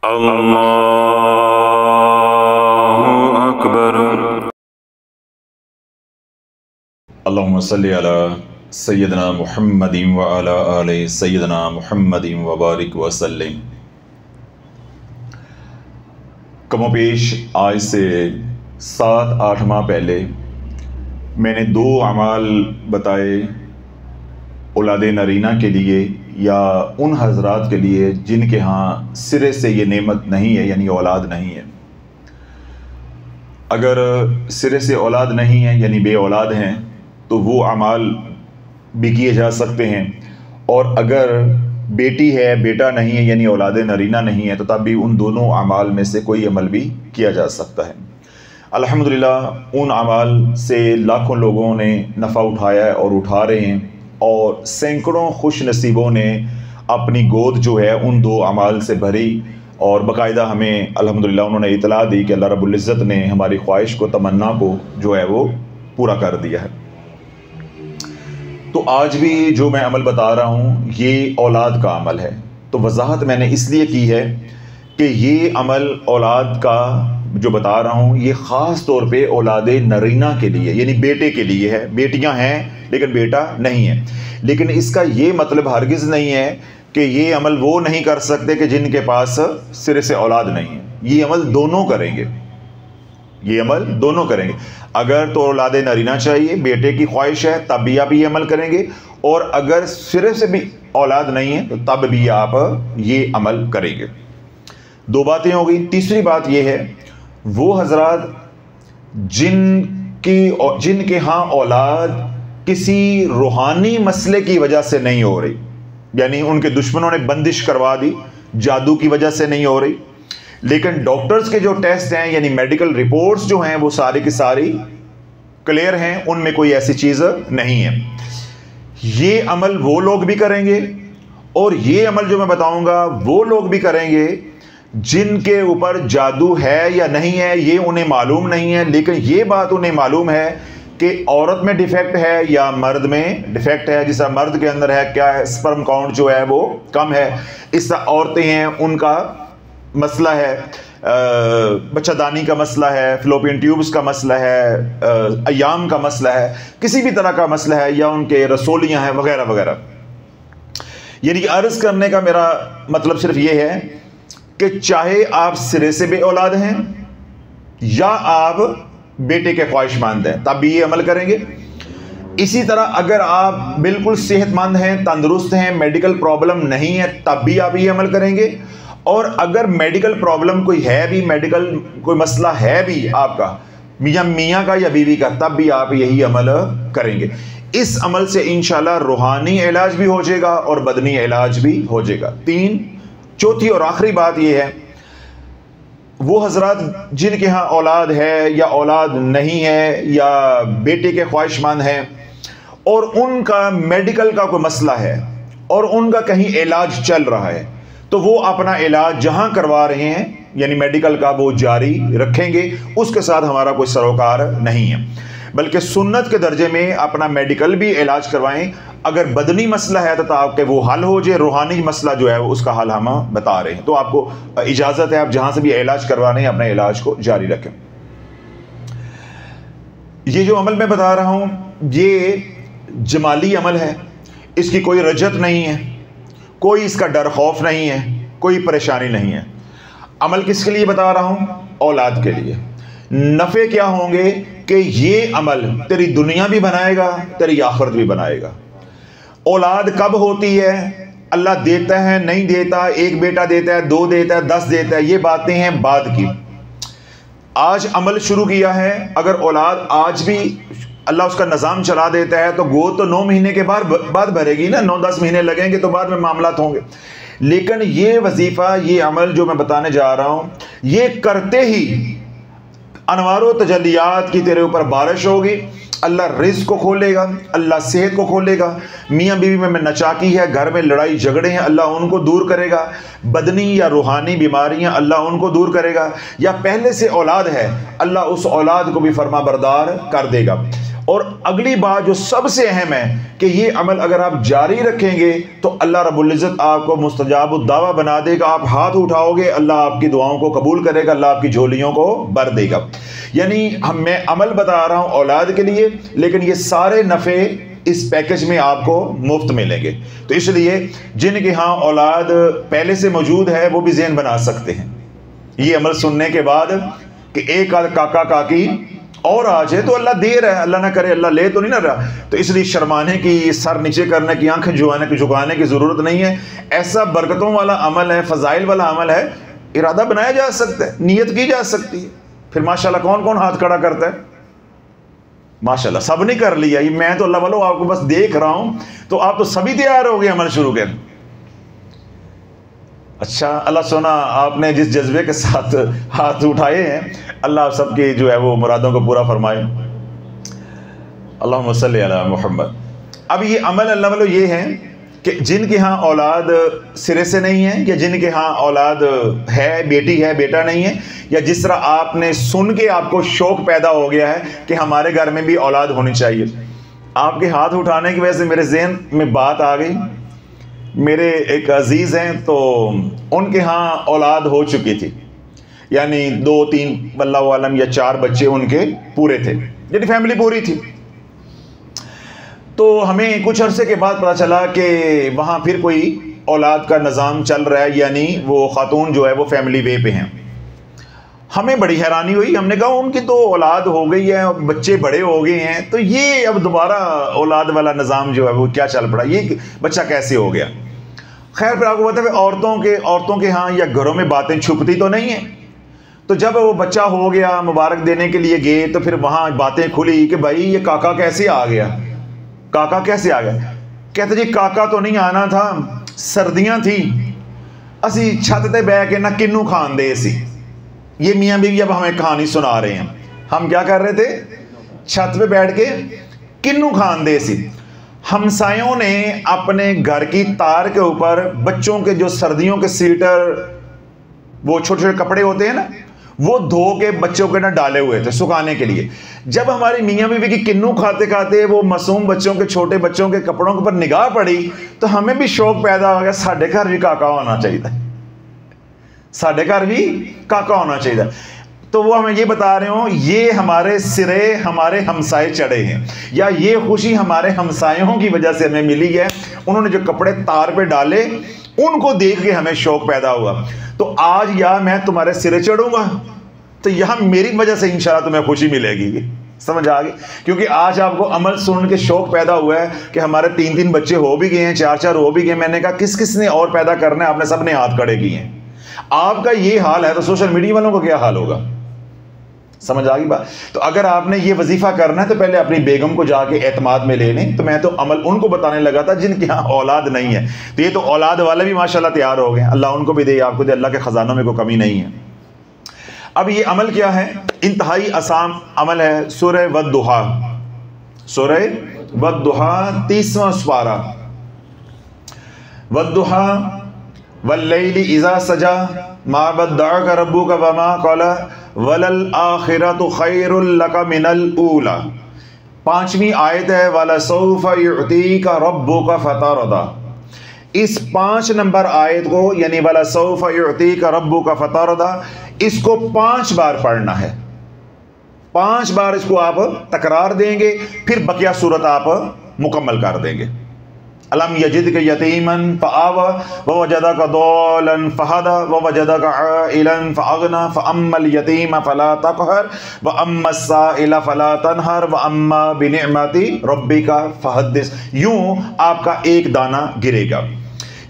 अल्लाहु अकबर। अल्लाहुम्मा सल्लि अला सय्यदना मुहम्मदिन व अला आले सय्यदना मुहम्मदिन व बारिक व सल्लिम। कमोपेश आज से 7-8 माह पहले मैंने 2 अमाल बताए औलाद नरीना के लिए या उन हजरात के लिए जिनके यहाँ सिरे से ये नेमत नहीं है, यानी औलाद नहीं है। अगर सिरे से औलाद नहीं है यानी बे औलाद हैं तो वो अमाल भी किए जा सकते हैं, और अगर बेटी है बेटा नहीं है यानी औलाद नरीना नहीं है तो तब भी उन दोनों अमाल में से कोई अमल भी किया जा सकता है। अल्हम्दुलिल्लाह उन अमाल से लाखों लोगों ने नफ़ा उठाया है और उठा रहे हैं, और सैकड़ों खुश नसीबों ने अपनी गोद जो है उन 2 अमाल से भरी, और बाकायदा हमें अल्हम्दुलिल्लाह उन्होंने इतला दी कि अल्लाह रब्बुल इज़्ज़त ने हमारी ख्वाहिश को, तमन्ना को जो है वो पूरा कर दिया है। तो आज भी जो मैं अमल बता रहा हूँ ये औलाद का अमल है। तो वजाहत मैंने इसलिए की है कि ये अमल औलाद का जो बता रहा हूँ ये ख़ास तौर पे औलाद नरीना के लिए यानी बेटे के लिए है। बेटियाँ हैं लेकिन बेटा नहीं है, लेकिन इसका ये मतलब हरगिज़ नहीं है कि ये अमल वो नहीं कर सकते कि जिनके पास सिरे से औलाद नहीं है। ये अमल दोनों करेंगे, ये अमल दोनों करेंगे। अगर तो औलाद नरीना चाहिए, बेटे की ख्वाहिश है, तब भी आप ये अमल करेंगे, और अगर सिरे से भी औलाद नहीं है तो तब भी आप ये अमल करेंगे। 2 बातें हो गई। तीसरी बात ये है, वो हजरात जिनके यहाँ औलाद किसी रूहानी मसले की वजह से नहीं हो रही, यानी उनके दुश्मनों ने बंदिश करवा दी, जादू की वजह से नहीं हो रही, लेकिन डॉक्टर्स के जो टेस्ट हैं यानी मेडिकल रिपोर्ट्स जो हैं वो सारी की सारी क्लियर हैं, उनमें कोई ऐसी चीज़ नहीं है। ये अमल वो लोग भी करेंगे, और ये अमल जो मैं बताऊंगा वो लोग भी करेंगे जिनके ऊपर जादू है या नहीं है ये उन्हें मालूम नहीं है, लेकिन ये बात उन्हें मालूम है कि औरत में डिफेक्ट है या मर्द में डिफेक्ट है। जिस तरह मर्द के अंदर है क्या है, स्पर्म काउंट जो है वो कम है, इस तरह औरतें हैं उनका मसला है, बच्चादानी का मसला है, फ्लोपियन ट्यूब्स का मसला है, अयाम का मसला है, किसी भी तरह का मसला है, या उनके रसोलियाँ हैं वगैरह वगैरह। यानी अर्ज़ करने का मेरा मतलब सिर्फ ये है कि चाहे आप सिरे से बे औलाद हैं या आप बेटे के ख्वाहिशमंद हैं तब भी ये अमल करेंगे। इसी तरह अगर आप बिल्कुल सेहतमंद हैं, तंदुरुस्त हैं, मेडिकल प्रॉब्लम नहीं है तब भी आप ये अमल करेंगे, और अगर मेडिकल प्रॉब्लम कोई है भी, मेडिकल कोई मसला है भी आपका मियाँ का या बीवी का, तब भी आप यही अमल करेंगे। इस अमल से इंशाल्लाह रूहानी इलाज भी हो जाएगा और बदनी इलाज भी हो जाएगा। चौथी और आखिरी बात यह है, वो हजरात जिनके यहाँ औलाद है या औलाद नहीं है या बेटे के ख्वाहिशमंद हैं और उनका मेडिकल का कोई मसला है और उनका कहीं इलाज चल रहा है, तो वो अपना इलाज जहाँ करवा रहे हैं यानी मेडिकल का वो जारी रखेंगे, उसके साथ हमारा कोई सरोकार नहीं है, बल्कि सुन्नत के दर्जे में अपना मेडिकल भी इलाज करवाएं। अगर बदनी मसला है तो आपके वो हल हो जाए, रूहानी मसला जो है उसका हल हम बता रहे हैं। तो आपको इजाज़त है, आप जहाँ से भी इलाज करवाने अपने इलाज को जारी रखें। ये जो अमल मैं बता रहा हूँ ये जमाली अमल है, इसकी कोई रजत नहीं है, कोई इसका डर खौफ नहीं है, कोई परेशानी नहीं है। अमल किसके लिए बता रहा हूँ? औलाद के लिए। नफ़े क्या होंगे कि ये अमल तेरी दुनिया भी बनाएगा, तेरी आखिरत भी बनाएगा। औलाद कब होती है? अल्लाह देता है नहीं देता, 1 बेटा देता है, 2 देता है, 10 देता है, ये बातें हैं बाद की। आज अमल शुरू किया है, अगर औलाद आज भी अल्लाह उसका निज़ाम चला देता है तो गोद तो 9 महीने के बाद भरेगी ना, 9-10 महीने लगेंगे तो बाद में मामलात होंगे। लेकिन ये वजीफ़ा, ये अमल जो मैं बताने जा रहा हूँ, ये करते ही अनवारो तजल्लियात की तेरे ऊपर बारिश होगी, अल्लाह रिज़्क़ को खोलेगा, अल्लाह सेहत को खोलेगा, मियाँ बीवी में नचाकी है, घर में लड़ाई झगड़े हैं, अल्लाह उनको दूर करेगा, बदनी या रूहानी बीमारियाँ अल्लाह उनको दूर करेगा, या पहले से औलाद है अल्लाह उस औलाद को भी फरमा बरदार कर देगा। और अगली बात जो सबसे अहम है कि ये अमल अगर आप जारी रखेंगे तो अल्लाह रब्बुल इज़्ज़त आपको मुस्तजाब दावा बना देगा। आप हाथ उठाओगे, अल्लाह आपकी दुआओं को कबूल करेगा, अल्लाह आपकी झोलियों को भर देगा। यानी मैं अमल बता रहा हूँ औलाद के लिए, लेकिन ये सारे नफ़े इस पैकेज में आपको मुफ्त मिलेंगे। तो इसलिए जिनके यहाँ औलाद पहले से मौजूद है वो भी ज़हन बना सकते हैं ये अमल सुनने के बाद कि एक आध काका काकी और आ जाए तो अल्लाह दे रहा है, अल्लाह ना करे अल्लाह ले तो नहीं ना रहा। तो इसलिए शर्माने की, सर नीचे करने की, आंखें झुकाने की ज़रूरत नहीं है। ऐसा बरकतों वाला अमल है, फ़ज़ाइल वाला अमल है, इरादा बनाया जा सकता है, नीयत की जा सकती है। फिर माशाल्लाह कौन कौन हाथ खड़ा करता है? माशाल्लाह सब ने कर लिया। ये मैं तो अल्लाह वालों आपको बस देख रहा हूं, तो आप तो सभी तैयार हो गए अमल शुरू कर। अच्छा, अल्लाह सोना आपने जिस जज्बे के साथ हाथ उठाए हैं, अल्लाह आप सबके जो है वो मुरादों को पूरा फरमाए। अल्लाहुम्मा सल्ली अला मुहम्मद। अब ये अमल अल्लाह वालों ये है कि जिनके यहाँ औलाद सिरे से नहीं है, या जिनके यहाँ औलाद है, बेटी है बेटा नहीं है, या जिस तरह आपने सुन के आपको शौक़ पैदा हो गया है कि हमारे घर में भी औलाद होनी चाहिए, आपके हाथ उठाने की वजह से मेरे जहन में बात आ गई। मेरे एक अजीज़ हैं, तो उनके यहाँ औलाद हो चुकी थी, यानी 2-3 अल्लाह आलम या 4 बच्चे उनके पूरे थे, यानी फैमिली पूरी थी। तो हमें कुछ अरसे के बाद पता चला कि वहाँ फिर कोई औलाद का निज़ाम चल रहा है, यानी वो खातून जो है वो फैमिली वे पे हैं। हमें बड़ी हैरानी हुई। हमने कहा उनकी तो औलाद हो गई है, बच्चे बड़े हो गए हैं, तो ये अब दोबारा औलाद वाला निज़ाम जो है वो क्या चल पड़ा, ये बच्चा कैसे हो गया। खैर फिर आपको पता है औरतों के यहाँ या घरों में बातें छुपती तो नहीं है। तो जब वो बच्चा हो गया, मुबारक देने के लिए गए, तो फिर वहाँ बातें खुली कि भाई ये काका कैसे आ गया, काका कैसे आ गया। कहते जी काका तो नहीं आना था, सर्दियाँ थी, असी छत ते बह के ना किन्नू खान दे सी। ये मियाँ बीवी अब हमें कहानी सुना रहे हैं। हम क्या कर रहे थे? छत पे बैठ के किन्नू खान दे सी। हमसायों ने अपने घर की तार के ऊपर बच्चों के जो सर्दियों के स्वेटर, वो छोटे छोटे कपड़े होते हैं ना, वो धो के बच्चों के ना डाले हुए थे सुखाने के लिए। जब हमारी मियाँ बीवी की किन्नू खाते खाते वो मासूम बच्चों के, छोटे बच्चों के कपड़ों के ऊपर निगाह पड़ी, तो हमें भी शौक पैदा हो गया, साढ़े घर भी काका होना चाहिए, साढ़े घर भी काका होना चाहिए। तो वो हमें ये बता रहे हो, ये हमारे सिरे हमारे हमसाए चढ़े हैं, या ये खुशी हमारे हमसायों की वजह से हमें मिली है। उन्होंने जो कपड़े तार पे डाले उनको देख के हमें शौक पैदा हुआ। तो आज या मैं तुम्हारे सिरे चढ़ूंगा, तो यहां मेरी वजह से इंशाल्लाह तुम्हें खुशी मिलेगी। समझ आ गई? क्योंकि आज आपको अमल सुन के शौक पैदा हुआ है कि हमारे 3-3 बच्चे हो भी गए हैं, 4-4 हो भी गए। मैंने कहा किस किस ने और पैदा करना है, आपने सबने हाथ खड़े किए हैं। आपका ये हाल है तो सोशल मीडिया वालों का क्या हाल होगा। समझ आ गई बात? तो अगर आपने ये वजीफा करना है तो पहले अपनी बेगम को जाके एतमाद में ले लें। तो मैं तो अमल उनको बताने लगा था जिनके यहाँ औलाद नहीं है। तो ये तो औलाद वाले भी माशाल्लाह तैयार हो गए, अल्लाह उनको भी दे, आपको दे, अल्लाह के खजानों में कोई कमी नहीं है। अब ये अमल क्या है? इंतहाई आसान अमल है। सूरह वद्दुहा, सूरह वद्दुहा 30वां पारा। वद्दुहा वल्लैलि इज़ा सजा मा वद्दअका रब्बुका वमा क़ला वलल आखिरतु खैरुल लका मिनल ऊला। 5वीं आयत है वला सौफा युअतीका रब्बुका फतरदा। इस 5 नंबर आयत को, यानी वला सौफा युअतीका रब्बुका फतरदा, इसको 5 बार पढ़ना है। 5 बार इसको आप तकरार देंगे, फिर बकिया सूरत आप मुकम्मल कर देंगे। अलम यजिदका यतीमन फआवा ववजदका दालन फहदा ववजदका आइलन फअगना फअम्मल यतीम फला तक़हर वअम्मस साइल फला तनहर वअम्मा बिनिअमति रब्बिका फहद्दिस। यूं आपका एक दाना गिरेगा।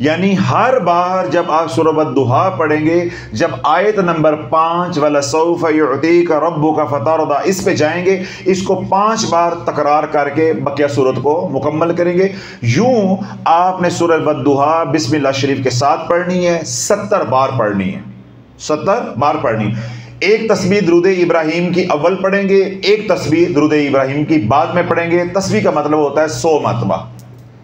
यानी हर बार जब आप सूरह वद्दुहा पढ़ेंगे, जब आयत नंबर 5 वला सौफा युअतीका रब्बुका फतरदा इस पे जाएंगे, इसको 5 बार तकरार करके बकिया सूरत को मुकम्मल करेंगे। यूं आपने सूरह वद्दुहा बिस्मिल्लाह शरीफ के साथ पढ़नी है, 70 बार पढ़नी है, 70 बार पढ़नी। एक तस्बीह दुरूद इब्राहिम की अव्वल पढ़ेंगे, एक तस्बीह दुरूद इब्राहिम की बाद में पढ़ेंगे। तस्बीह का मतलब होता है 100 मरतबा।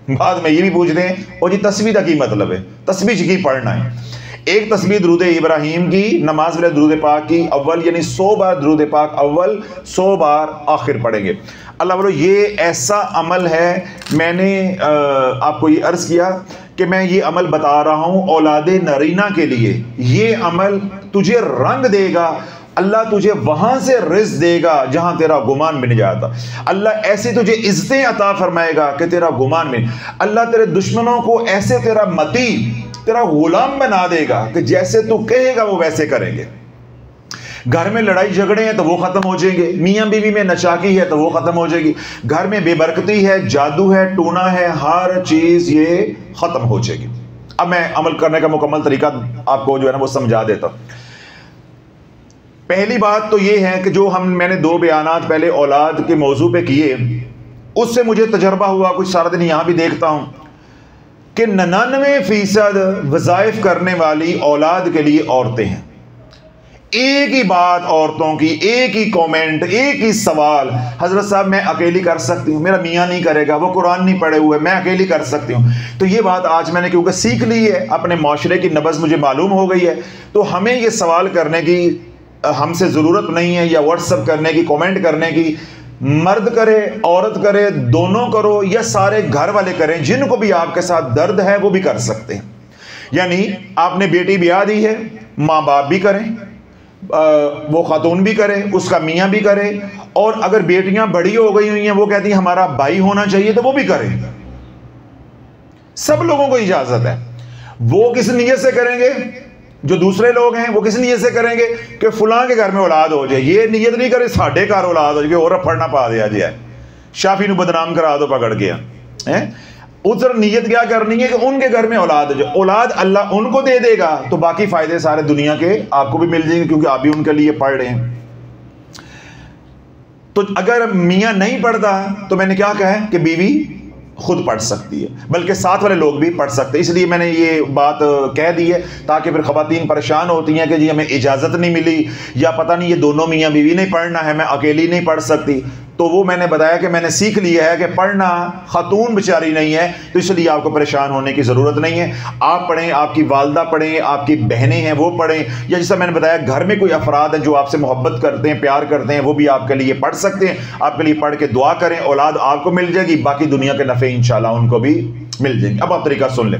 बाद में ये भी पूछ रहे हैं और जी तस्बीह का की मतलब है, तस्बीह की पढ़ना है। एक तस्बीह दुरूद इब्राहिम की, नमाज वाले दुरूद पाक की अव्वल यानी 100 बार दुरूद पाक अव्वल, 100 बार आखिर पढ़ेंगे। अल्लाह बोलो ये ऐसा अमल है, मैंने आपको ये अर्ज़ किया कि मैं ये अमल बता रहा हूँ औलाद नरीना के लिए। ये अमल तुझे रंग देगा, अल्लाह तुझे वहां से रिज़्क़ देगा जहां तेरा गुमान भी नहीं जाता। अल्लाह ऐसे तुझे इज़्ज़तें अता फरमाएगा कि तेरा गुमान भी। अल्लाह तेरे दुश्मनों को ऐसे तेरा मती, तेरा गुलाम बना देगा कि जैसे तू कहेगा वो वैसे करेंगे। घर में लड़ाई झगड़े हैं तो वो खत्म हो जाएंगे, मियाँ बीवी में नचाकी है तो वो खत्म हो जाएगी, घर में बेबरकती है, जादू है, टूना है, हर चीज ये खत्म हो जाएगी। अब मैं अमल करने का मुकम्मल तरीका आपको जो है ना वो समझा देता हूं। पहली बात तो ये है कि जो मैंने 2 बयानात पहले औलाद के मौजू पे किए, उससे मुझे तजर्बा हुआ, कुछ सारा दिन यहां भी देखता हूं कि 99% वज़ाइफ करने वाली औलाद के लिए औरतें हैं। एक ही बात औरतों की, एक ही कमेंट, एक ही सवाल, हजरत साहब मैं अकेली कर सकती हूँ, मेरा मियाँ नहीं करेगा, वो कुरान नहीं पढ़े हुए, मैं अकेली कर सकती हूँ। तो ये बात आज मैंने क्योंकि सीख ली है, अपने माशरे की नब्ज़ मुझे मालूम हो गई है, तो हमें ये सवाल करने की हमसे ज़रूरत नहीं है, या व्हाट्सअप करने की, कमेंट करने की। मर्द करे, औरत करे, दोनों करो, या सारे घर वाले करें, जिनको भी आपके साथ दर्द है वो भी कर सकते हैं। यानी आपने बेटी ब्याह दी है, माँ बाप भी करें, वो खातून भी करे, उसका मियाँ भी करे, और अगर बेटियां बड़ी हो गई हुई हैं, वो कहती हैं हमारा भाई होना चाहिए, तो वो भी करें। सब लोगों को इजाजत है। वो किस नीयत से करेंगे? जो दूसरे लोग हैं वो किस नीयत से करेंगे कि फलां के घर में औलाद हो जाए। ये नीयत नहीं करे साढ़े घर औलाद हो जाए, और फड़ना पा दिया जाए, शाफी ਨੂੰ बदनाम करा दो पकड़ के हैं। उधर नीयत क्या करनी है कि उनके घर में औलाद जो औलाद अल्लाह उनको दे देगा, तो बाकी फायदे सारे दुनिया के आपको भी मिल जाएंगे, क्योंकि आप भी उनके लिए पढ़ रहे हैं। तो अगर मियाँ नहीं पढ़ता तो मैंने क्या कहा है कि बीवी खुद पढ़ सकती है, बल्कि साथ वाले लोग भी पढ़ सकते हैं। इसलिए मैंने ये बात कह दी है, ताकि फिर ख़वातीन परेशान होती हैं कि जी हमें इजाज़त नहीं मिली, या पता नहीं ये दोनों मियाँ बीवी नहीं पढ़ना है, मैं अकेली नहीं पढ़ सकती। तो वो मैंने बताया कि मैंने सीख लिया है कि पढ़ना खातून बेचारी नहीं है, तो इसलिए आपको परेशान होने की ज़रूरत नहीं है। आप पढ़ें, आपकी वालदा पढ़ें, आपकी बहनें हैं वो पढ़ें, या जैसा मैंने बताया घर में कोई अफराद हैं जो आपसे मोहब्बत करते हैं, प्यार करते हैं, वो भी आपके लिए पढ़ सकते हैं। आपके लिए पढ़ के दुआ करें, औलाद आपको मिल जाएगी, बाकी दुनिया के नफ़े इंशाल्लाह उनको भी मिल जाएंगे। अब आप तरीका सुन लें।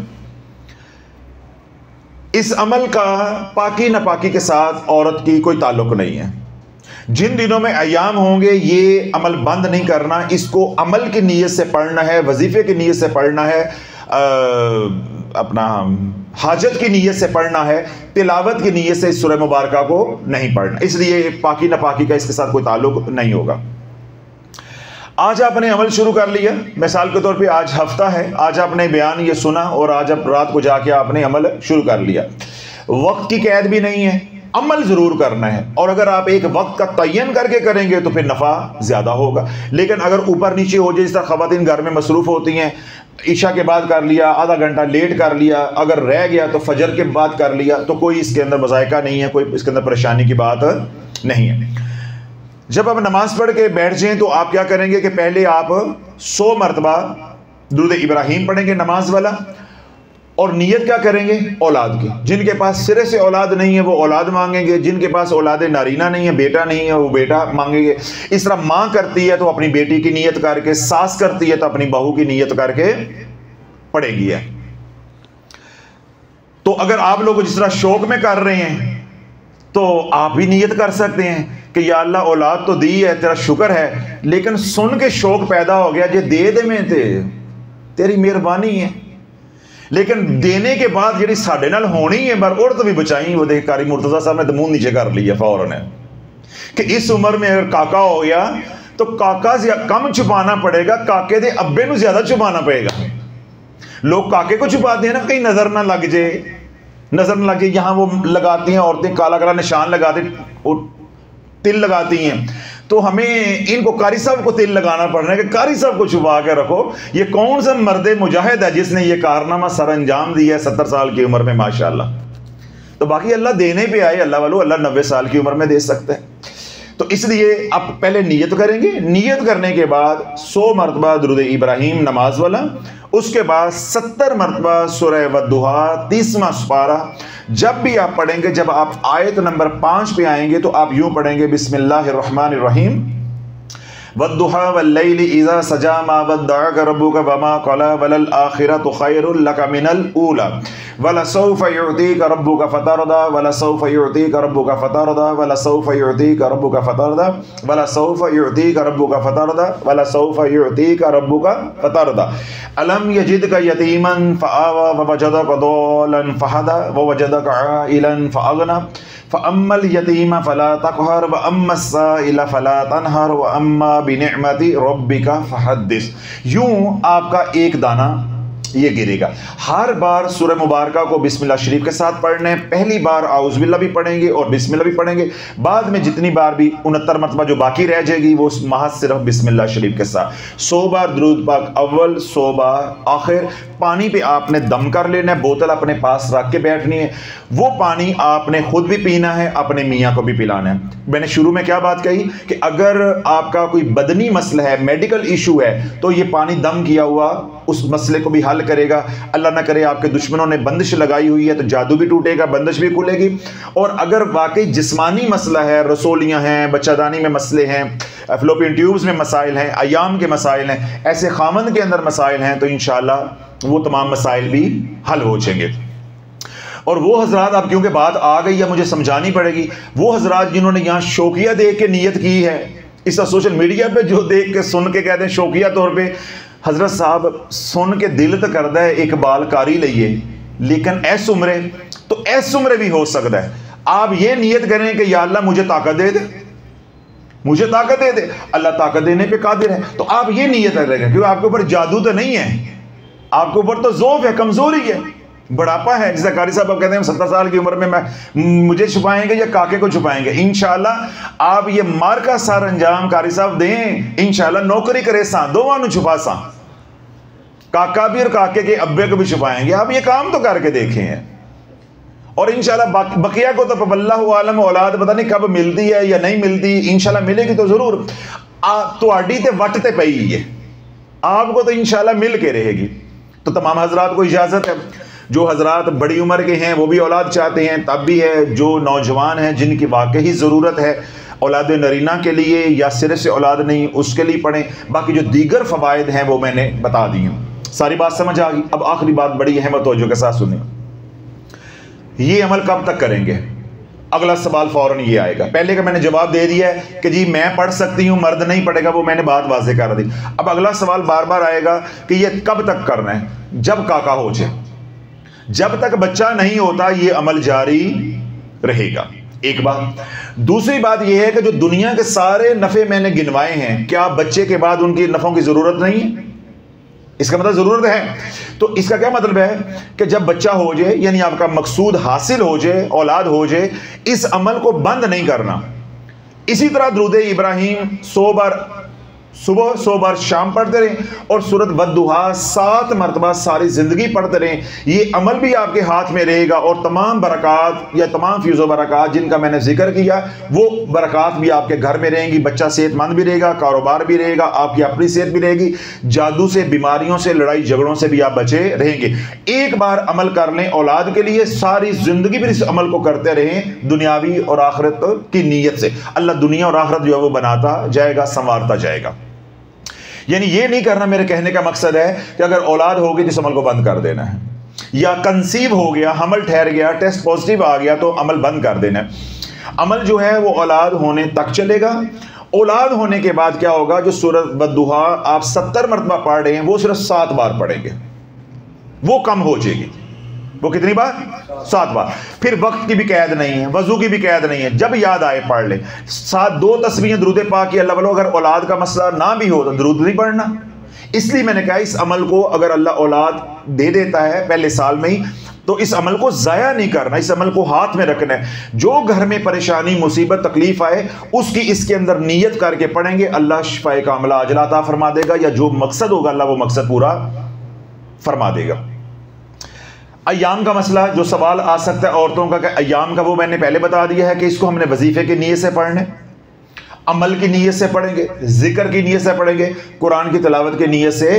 इस अमल का पाकी नापाकी के साथ औरत की कोई ताल्लुक नहीं है। जिन दिनों में अयाम होंगे ये अमल बंद नहीं करना, इसको अमल की नीयत से पढ़ना है, वजीफे की नीयत से पढ़ना है, अपना हाजत की नीयत से पढ़ना है, तिलावत की नीयत से इस सूरह मुबारका को नहीं पढ़ना। इसलिए पाकी नापाकी का इसके साथ कोई ताल्लुक नहीं होगा। आज आपने अमल शुरू कर लिया, मिसाल के तौर पे आज हफ्ता है, आज आपने बयान ये सुना और आज आप रात को जाके आपने अमल शुरू कर लिया। वक्त की कैद भी नहीं है, अमल ज़रूर करना है। और अगर आप एक वक्त का तयन करके करेंगे तो फिर नफ़ा ज़्यादा होगा। लेकिन अगर ऊपर नीचे हो जाए, जिस तरह ख़वातीन घर में मसरूफ़ होती हैं, ईशा के बाद कर लिया, आधा घंटा लेट कर लिया, अगर रह गया तो फजर के बाद कर लिया, तो कोई इसके अंदर मज़ायका नहीं है, कोई इसके अंदर परेशानी की बात नहीं है। जब आप नमाज पढ़ के बैठ जाएँ तो आप क्या करेंगे कि पहले आप 100 मरतबा दुरूद इब्राहिम पढ़ेंगे नमाज वाला, और नियत क्या करेंगे? औलाद की। जिनके पास सिरे से औलाद नहीं है वो औलाद मांगेंगे, जिनके पास औलाद नारीना नहीं है, बेटा नहीं है, वो बेटा मांगेंगे। इस तरह माँ करती है तो अपनी बेटी की नियत करके, सास करती है तो अपनी बहू की नियत करके पढ़ेगी है। तो अगर आप लोग जिस तरह शौक में कर रहे हैं तो आप भी नियत कर सकते हैं कि या अल्लाह औलाद तो दी है, तेरा शुक्र है, लेकिन सुन के शौक पैदा हो गया जे दे दे में तेरी मेहरबानी है। लेकिन देने के बाद जी साढ़े नाल होनी है, पर औरत भी बचाई। वो देख कारी मुर्तजा साहब ने तो मुंह नीचे कर लिया फौरन है कि इस उम्र में अगर काका हो गया तो काका से कम छुपाना पड़ेगा, काके दे अब्बे को ज्यादा छुपाना पड़ेगा। लोग काके को छुपाते हैं ना, कहीं नजर ना लग जाए, नजर ना लग जाए। यहाँ वो लगाती हैं औरतें, काला काला निशान लगाती, तिल लगाती हैं। तो हमें इनको कारी साहब को तिल लगाना पड़ रहा है कि कारी साहब को छुपा के रखो। ये कौन सा मर्द मुजाहिद है जिसने ये कारनामा सर अंजाम दिया है 70 साल की उम्र में, माशाल्लाह। तो बाकी अल्लाह देने पे आए, अल्लाह वालों, अल्लाह 90 साल की उम्र में दे सकता है। तो इसलिए अब पहले नियत करेंगे, नियत करने के बाद 100 मरतबा दुरूद इब्राहिम नमाज वाला, उसके बाद 70 मरतबा सूरह वद्दुहा 30वां सुपारा। जब भी आप पढ़ेंगे, जब आप आयत नंबर 5 पे आएंगे तो आप यूं पढ़ेंगे बिस्मिल्लाहिर्रहमानिर्रहीम वद्दुहा वल्लैलि इज़ा सजा मा वद्दअका रब्बुका वमा क़ला वलल आखिरतु खैरुल लका मिनल ऊला वलसौफा युअतीका रब्बुका फतरदा वलसौफा युअतीका रब्बुका फतरदा वलसौफा युअतीका रब्बुका फतरदा वलसौफा युअतीका रब्बुका फतरदा वलसौफा युअतीका रब्बुका फतरदा अलम यजिदका यतीमन फआवा ववजदका दालन फहदा ववजदका आइलन फअगना फ़अम्मल यतीम फ़ला तक़हर व अम्मस साइल फ़ला तनहर व अम्मा बिनिअमति रब्बिका फ़हद्दिस। यूं आपका एक दाना ये गिरेगा। हर बार सूरह मुबारका को बिस्मिल्लाह शरीफ के साथ पढ़ने, पहली बार आउज़ बिल्लाह भी पढ़ेंगे और बिस्मिल्लाह भी पढ़ेंगे, बाद में जितनी बार भी 69 मरतबा जो बाकी रह जाएगी वो महज सिर्फ बिस्मिल्लाह शरीफ के साथ। 100 बार दुरूद पाक अव्वल, 100 बार आखिर। पानी पे आपने दम कर लेना है, बोतल अपने पास रख के बैठनी है। वो पानी आपने खुद भी पीना है, अपने मियाँ को भी पिलाना है। मैंने शुरू में क्या बात कही कि अगर आपका कोई बदनी मसला है, मेडिकल इशू है, तो ये पानी दम किया हुआ उस मसले को भी हल करेगा। अल्लाह ना करे आपके दुश्मनों ने बंदिश लगाई हुई है तो जादू भी टूटेगा, बंदिश भी खुलेगी। और अगर वाकई जिस्मानी मसला है, रसोलियाँ हैं, बच्चादानी में मसले हैं, फ्लोपियन ट्यूब्स में मसाइल हैं, अयाम के मसाइल हैं, ऐसे खामन के अंदर मसाइल हैं, तो इंशाअल्लाह वो तमाम मसाइल भी हल हो जाएंगे। और वो हजरात, अब क्योंकि बात आ गई है मुझे समझानी पड़ेगी, वो हजरात जिन्होंने यहाँ शौकिया देख के नियत की है, इस सोशल मीडिया पे जो देख के सुन के कहते हैं शौकिया तौर पे, हजरत साहब सुन के दिल तो करता है इकबाल कारी लिए, लेकिन ऐस उम्रे तो ऐस उम्रे भी हो सकता है। आप ये नियत करें कि या अल्लाह मुझे ताकत दे दे, मुझे ताकत दे दे, अल्लाह ताकत देने पे कादिर है। तो आप ये नियत करें, क्योंकि आपके ऊपर जादू तो नहीं है, आपके ऊपर तो ज़ौफ़ है, कमजोरी है, बुढ़ापा है। जैसे कारी साहब आप कहते हैं 70 साल की उम्र में मैं मुझे छुपाएंगे या काके को छुपाएंगे। इंशाल्लाह आप ये मार का सार अंजाम कारी साहब दें, इंशाल्लाह नौकरी करे सा दोवां छुपा सा, काका भी और काके के अब्बे को भी छुपाएंगे। आप ये काम तो करके देखे हैं। और इंशाल्लाह बकिया को तो वल्लाहु आलम औलाद पता नहीं कब मिलती है या नहीं मिलती, इंशाल्लाह मिलेगी तो जरूर। तुहाडी ते वट ते पई है, आपको तो इंशाल्लाह मिल के रहेगी। तो तमाम हजरात को इजाज़त है, जो हजरात बड़ी उम्र के हैं वो भी औलाद चाहते हैं तब भी है, जो नौजवान हैं जिनकी वाकई ज़रूरत है औलाद नरीना के लिए या सिर्फ से औलाद नहीं उसके लिए पढ़ें। बाकी जो दीगर फ़वाइद हैं वो मैंने बता दी हैं। सारी बात समझ आ गई। अब आखिरी बात बड़ी अहम तवज्जो के साथ सुनिए, ये अमल कब तक करेंगे? अगला सवाल फ़ौरन ये आएगा। पहले का मैंने जवाब दे दिया है कि जी मैं पढ़ सकती हूँ, मर्द नहीं पढ़ेगा, वो मैंने बात वाज़ेह कर दी। अब अगला सवाल बार बार आएगा कि ये कब तक करना है? जब काका हो जाए, जब तक बच्चा नहीं होता ये अमल जारी रहेगा। एक बात। दूसरी बात यह है कि जो दुनिया के सारे नफ़े मैंने गिनवाए हैं, क्या बच्चे के बाद उनकी नफ़ों की ज़रूरत नहीं है? इसका मतलब ज़रूरत है। तो इसका क्या मतलब है कि जब बच्चा हो जाए, यानी आपका मकसूद हासिल हो जाए, औलाद हो जाए, इस अमल को बंद नहीं करना। इसी तरह दुरूद इब्राहिम 100 बार सुबह, 100 बार शाम पढ़ते रहें और सूरत वद्दुहा 7 मरतबा सारी ज़िंदगी पढ़ते रहें। ये अमल भी आपके हाथ में रहेगा और तमाम बरक़ात या तमाम फ़ीज़ व बरक़ात जिनका मैंने जिक्र किया वो बरक़ात भी आपके घर में रहेंगी। बच्चा सेहतमंद भी रहेगा, कारोबार भी रहेगा, आपकी अपनी सेहत भी रहेगी, जादू से, बीमारियों से, लड़ाई झगड़ों से भी आप बचे रहेंगे। एक बार अमल कर लें औलाद के लिए, सारी ज़िंदगी भी इस अमल को करते रहें दुनियावी और आखिरत की नीयत से। अल्लाह दुनिया और आखिरत जो है वो बनाता जाएगा, संवारता जाएगा। यानी ये नहीं करना, मेरे कहने का मकसद है कि अगर औलाद होगी तो इस अमल को बंद कर देना है, या कंसीव हो गया, हमल ठहर गया, टेस्ट पॉजिटिव आ गया तो अमल बंद कर देना है। अमल जो है वो औलाद होने तक चलेगा। औलाद होने के बाद क्या होगा? जो सूरत वद्दुहा आप 70 मरतबा पढ़ रहे हैं वो सिर्फ 7 बार पढ़ेंगे, वो कम हो जाएगी। वो कितनी बार? 7 बार। फिर वक्त की भी कैद नहीं है, वजू की भी कैद नहीं है, जब याद आए पढ़ ले। 2 तस्बीहें दुरूद पाक की अल्लाह वालों, अगर औलाद का मसला ना भी हो तो दुरूद नहीं पढ़ना। इसलिए मैंने कहा इस अमल को अगर अल्लाह औलाद दे देता है पहले साल में ही तो इस अमल को ज़ाया नहीं करना, इस अमल को हाथ में रखना है। जो घर में परेशानी, मुसीबत, तकलीफ आए उसकी इसके अंदर नीयत करके पढ़ेंगे, अल्लाह शिफाए कामिला अजला अता फरमा देगा, या जो मकसद होगा अल्लाह वो मकसद पूरा फरमा देगा। अय्याम का मसला जो सवाल आ सकता है औरतों का कि अय्याम का, वो मैंने पहले बता दिया है कि इसको हमने वजीफे के नीयत से पढ़ने। अमल की नीयत से पढ़ेंगे, जिक्र की नीयत से पढ़ेंगे, कुरान की तिलावत की नीयत से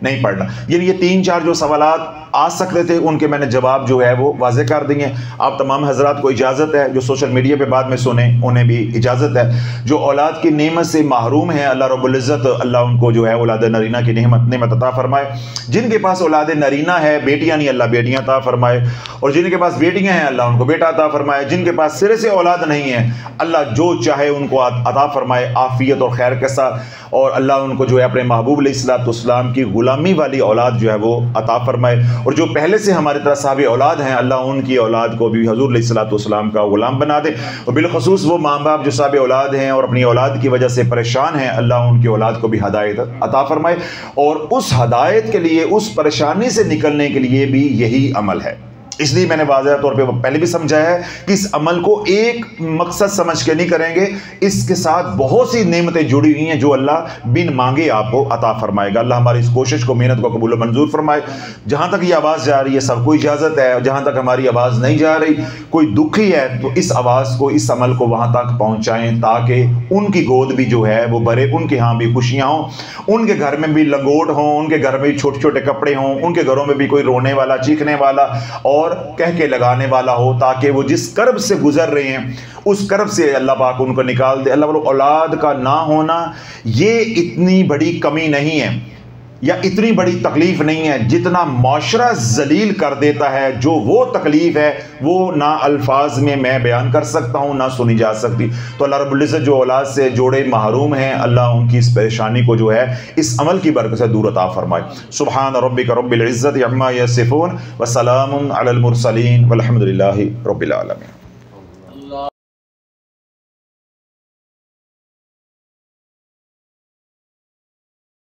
नहीं पढ़ना। ये 3-4 जो सवालात आ सकते थे उनके मैंने जवाब जो है वो वाजे कर दिए। आप तमाम हजरात को इजाज़त है, जो सोशल मीडिया पे बाद में सुने उन्हें भी इजाज़त है। जो औलाद की नेमत से महरूम है, अल्लाह रब्बुल इज़्ज़त अल्लाह उनको जो है औलाद नरीना की नेमत अता फरमाए। जिनके पास औलाद नरीना है, बेटियां नहीं, अल्लाह बेटियां अता फरमाए। और जिनके पास बेटियां हैं अल्लाह उनको बेटा अता फरमाए। जिनके पास सिरे से औलाद नहीं है अल्लाह जो चाहे उनको अता फरमाए आफियत और खैर के साथ। और अल्लाह उनको जो है अपने महबूब अलैहिस्सलाम की गुलामी वाली औलाद जो है वो अता फरमाए। और जो पहले से हमारी तरह साहब औलाद हैं अल्लाह उनकी औलाद को भी हुज़ूर अलैहिस्सलाम का गुलाम बना दे। और बिलखसूस वो माँ बाप जो साहब औलाद हैं और अपनी औलाद की वजह से परेशान हैं, अल्लाह उनकी औलाद को भी हदायत अता फरमाए। और उस हदायत के लिए, उस परेशानी से निकलने के लिए भी यही अमल है। इसलिए मैंने वाज़ेह तौर पे पहले भी समझाया है कि इस अमल को एक मकसद समझ के नहीं करेंगे, इसके साथ बहुत सी नेमतें जुड़ी हुई हैं जो अल्लाह बिन मांगे आपको अता फरमाएगा। अल्लाह हमारी इस कोशिश को, मेहनत को कबूल मंजूर फरमाए। जहाँ तक ये आवाज़ जा रही है सबको इजाज़त है, जहाँ तक हमारी आवाज़ नहीं जा रही, कोई दुखी है तो इस आवाज़ को, इस अमल को वहाँ तक पहुँचाएँ ताकि उनकी गोद भी जो है वो भरे, उनके यहाँ भी खुशियाँ हों, उनके घर में भी लंगोट हों, उनके घर में भी छोटे छोटे कपड़े हों, उनके घरों में भी कोई रोने वाला, चीखने वाला और कह के लगाने वाला हो, ताकि वो जिस कर्ब से गुजर रहे हैं उस कर्ब से अल्लाह पाक उनको निकाल दे। अल्लाह बोलो औलाद का ना होना ये इतनी बड़ी कमी नहीं है या इतनी बड़ी तकलीफ नहीं है जितना माशरा जलील कर देता है। जो वो तकलीफ है वो ना अल्फाज में मैं बयान कर सकता हूँ, ना सुनी जा सकती। तो अल्लाह रब्बुल इज़्ज़त जो औलाद से जोड़े महरूम हैं, अल्लाह उनकी इस परेशानी को जो है इस अमल की बरकत से दूर अता फरमाए। सुब्हान रब्बिक रब्बिल इज़्ज़ति अम्मा यसिफून व सलामुन अलल मुरसलीन वल्हम्दुलिल्लाहि रब्बिल आलमीन।